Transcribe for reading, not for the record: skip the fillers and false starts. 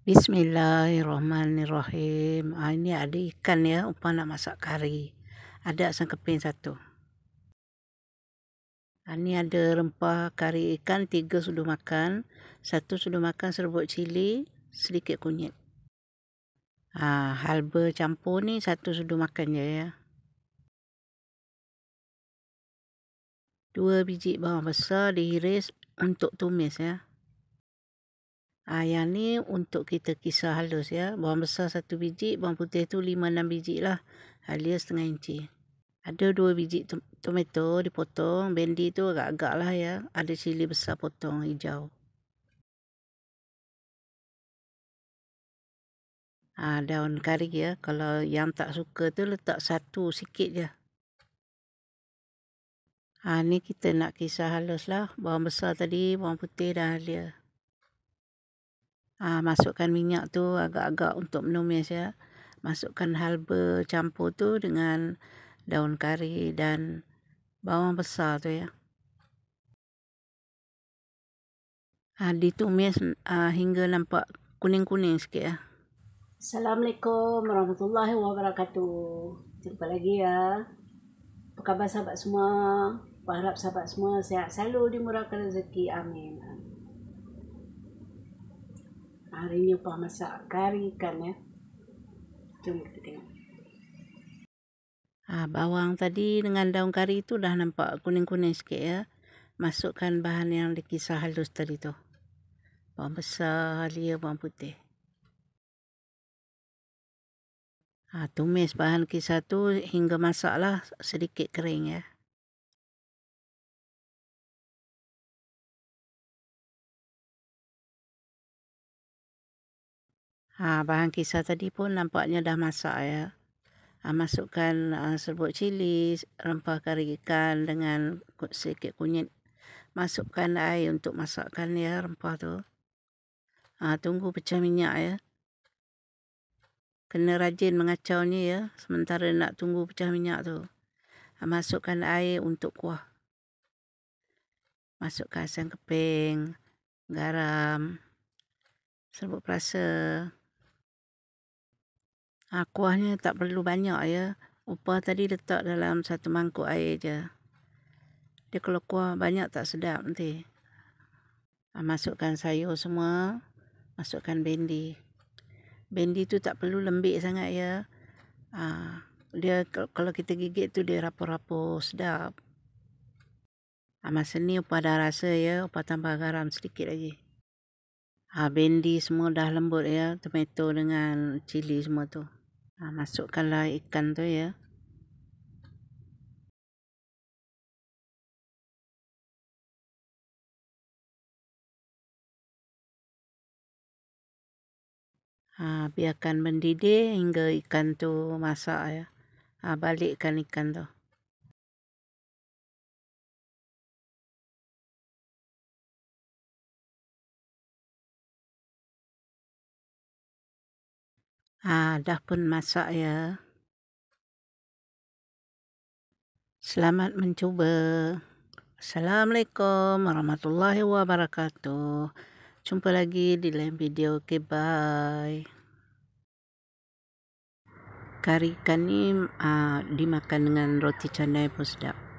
Bismillahirrahmanirrahim. Ini ada ikan ya, Upah nak masak kari. Ada asam keping 1. Ini ada rempah kari ikan 3 sudu makan. 1 sudu makan serbuk cili, sedikit kunyit. Halba campur ni 1 sudu makan je ya. 2 biji bawang besar diiris untuk tumis ya. Yang ni untuk kita kisar halus ya. Bawang besar 1 biji, bawang putih tu 5-6 biji lah. Halia setengah inci. Ada 2 biji tomato dipotong. Bendi tu agak-agak lah ya. Ada cili besar potong hijau. Daun kari ya. Kalau yang tak suka tu letak 1 sikit je. Ni kita nak kisar halus lah. Bawang besar tadi, bawang putih dah halia. Masukkan minyak tu agak-agak untuk menumis ya. Masukkan halba campur tu dengan daun kari dan bawang besar tu ya. Ditumis hingga nampak kuning-kuning sikit ya. Assalamualaikum warahmatullahi wabarakatuh. Jumpa lagi ya. Apa khabar sahabat semua? Harap sahabat semua sihat selalu, dimurahkan rezeki. Amin. Hari ni Upah masak kari ikan ya. Jom kita tengok. Bawang tadi dengan daun kari tu dah nampak kuning-kuning sikit ya. Masukkan bahan yang dikisar halus tadi tu. Bawang besar, halia, bawang putih. Tumis bahan kisar tu hingga masaklah sedikit kering ya. Bahan kisar tadi pun nampaknya dah masak ya. Masukkan serbuk cili, rempah kari ikan dengan sedikit kunyit. Masukkan air untuk masakkan ya rempah tu. Tunggu pecah minyak ya. Kena rajin mengacaunya ya. Sementara nak tunggu pecah minyak tu. Masukkan air untuk kuah. Masukkan asam keping, garam, serbuk perasa. Kuahnya tak perlu banyak ya. Upah tadi letak dalam 1 mangkuk air je. Dia kalau kuah banyak tak sedap nanti. Masukkan sayur semua. Masukkan bendi. Bendi tu tak perlu lembik sangat ya. Dia kalau kita gigit tu dia rapuh-rapuh sedap. Masa ni Upah dah rasa ya. Upah tambah garam sedikit lagi. Bendi semua dah lembut ya. Tomato dengan cili semua tu. Masukkanlah ikan tu ya. Biarkan mendidih hingga ikan tu masak ya. Balikkan ikan tu. Dah pun masak ya. Selamat mencuba. Assalamualaikum warahmatullahi wabarakatuh. Jumpa lagi di lain video. Okay, bye. Kari ikan ni dimakan dengan roti canai pun sedap.